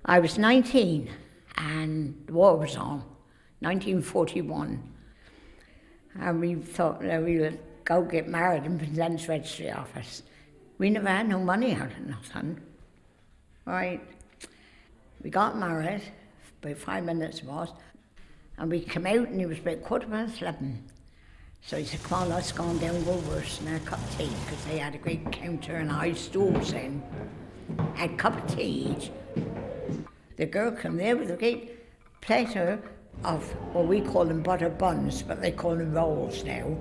I was 19 and the war was on, 1941. And we thought that we would go get married in Penzance Registry Office. We never had no money out of nothing. Right, we got married, about 5 minutes it was, and we came out and it was about 11:15. So he said, come on, let's go on down Woolworths and have a cup of tea, because they had a great counter and high stools in. Had a cup of tea each. The girl came there with a great platter of what we call them butter buns, but they call them rolls now.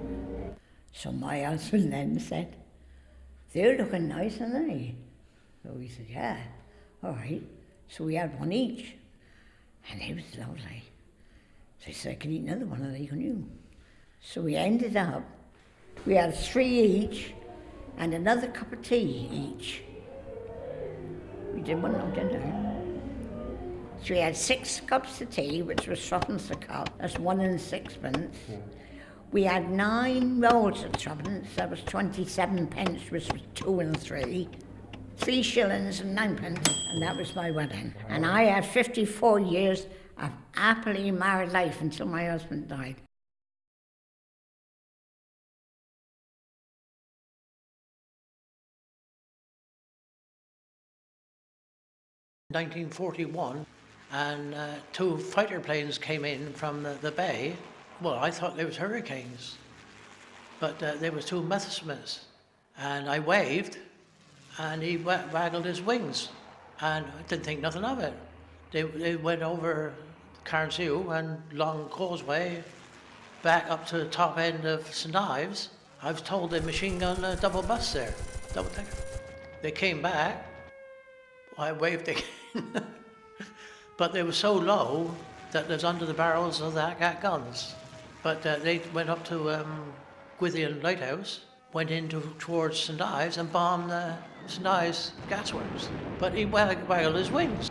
So my husband then said, they're looking nice, aren't they? So we said, yeah, all right. So we had one each, and it was lovely. So he said, I can eat another one of these, can you? So we ended up, we had 3 each, and another cup of tea each. We didn't want no dinner. So we had 6 cups of tea, which was threepence a cup, that's 1 and 6pence. We had 9 rolls of threepence, that was 27 pence, which was 2 and 3. 3 shillings and 9pence, and that was my wedding. And I had 54 years of happily married life until my husband died. In 1941, and 2 fighter planes came in from the bay. Well, I thought they was Hurricanes, but they was 2 Messerschmitts. And I waved, and he waggled his wings, and I didn't think nothing of it. They went over Carnsue and Long Causeway, back up to the top end of St Ives. I was told they machine gun a double bus there, double decker. They came back, I waved again, but they were so low that there's under the barrels of that guns. But they went up to Gwythian Lighthouse, went towards St Ives and bombed St Ives gasworks. But he waggled his wings.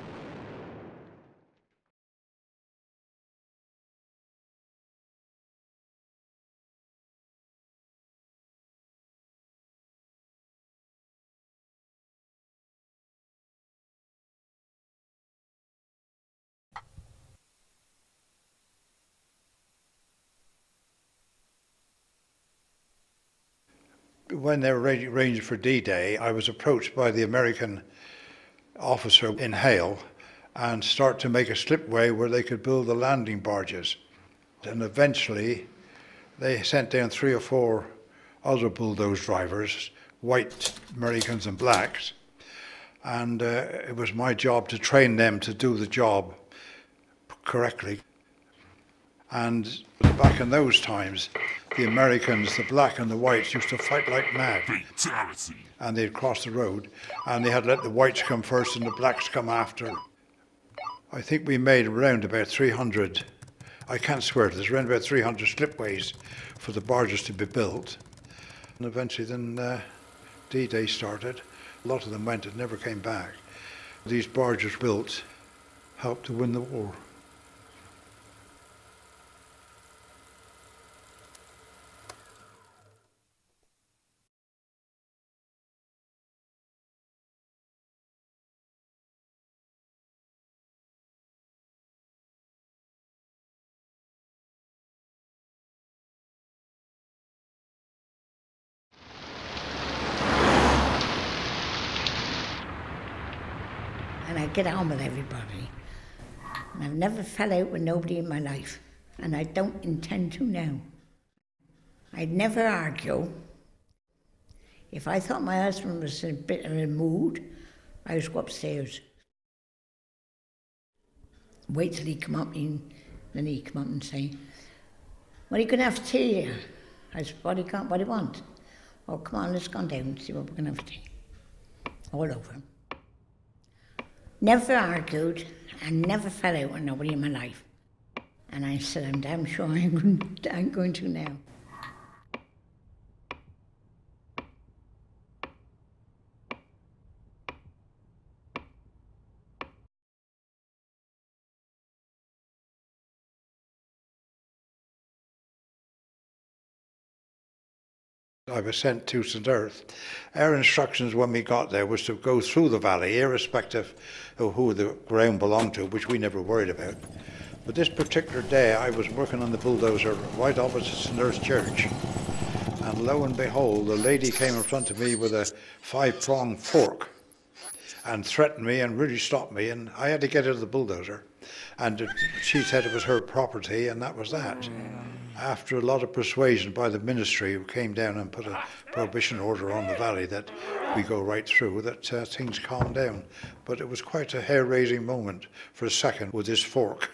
When they were arranged for D-Day, I was approached by the American officer in Hale and start to make a slipway where they could build the landing barges. And eventually they sent down 3 or 4 other bulldoze drivers, white Americans and blacks, and it was my job to train them to do the job correctly. And back in those times, the Americans, the black and the whites, used to fight like mad. Fatality. And they'd cross the road, and they had to let the whites come first and the blacks come after. I think we made around about 300, I can't swear to this, around about 300 slipways for the barges to be built. And eventually then D-Day started. A lot of them went and never came back. These barges built helped to win the war. And I get on with everybody. And I've never fell out with nobody in my life, and I don't intend to now. I'd never argue. If I thought my husband was in a bit of a mood, I would go upstairs. Wait till he come up, and then he'd come up and say, "What are you going to have for tea here?" I said, what do you want? "Oh, come on, let's go down and see what we're going to have for tea." All over him. Never argued and never fell out with nobody in my life. And I said, I'm damn sure I'm going to now. I was sent to St Earth. Our instructions when we got there was to go through the valley, irrespective of who the ground belonged to, which we never worried about. But this particular day, I was working on the bulldozer right opposite St Earth Church. And lo and behold, a lady came in front of me with a 5-pronged fork and threatened me and really stopped me, and I had to get out of the bulldozer. And she said it was her property, and that was that. After a lot of persuasion by the ministry, who came down and put a prohibition order on the valley that we go right through, that things calmed down. But it was quite a hair-raising moment for a second with this fork.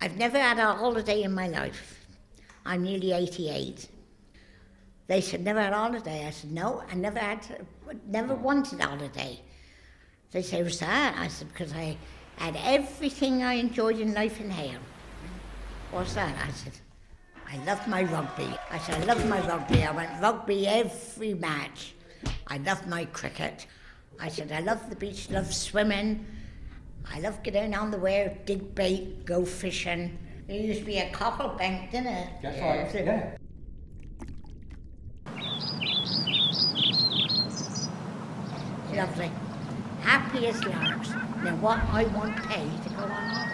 I've never had a holiday in my life. I'm nearly 88. They said, never had a holiday. I said, no, I never wanted a holiday. They said, what's that? I said, because I had everything I enjoyed in life in Hale. What's that? I said, I loved my rugby. I said, I loved my rugby. I went rugby every match. I loved my cricket. I said, I love the beach, love swimming. I love getting on the weir, dig bait, go fishing. There used to be a cockle bank, didn't it? That's right, yeah. Lovely. Happy as larks. Now what I want paid to go on holiday.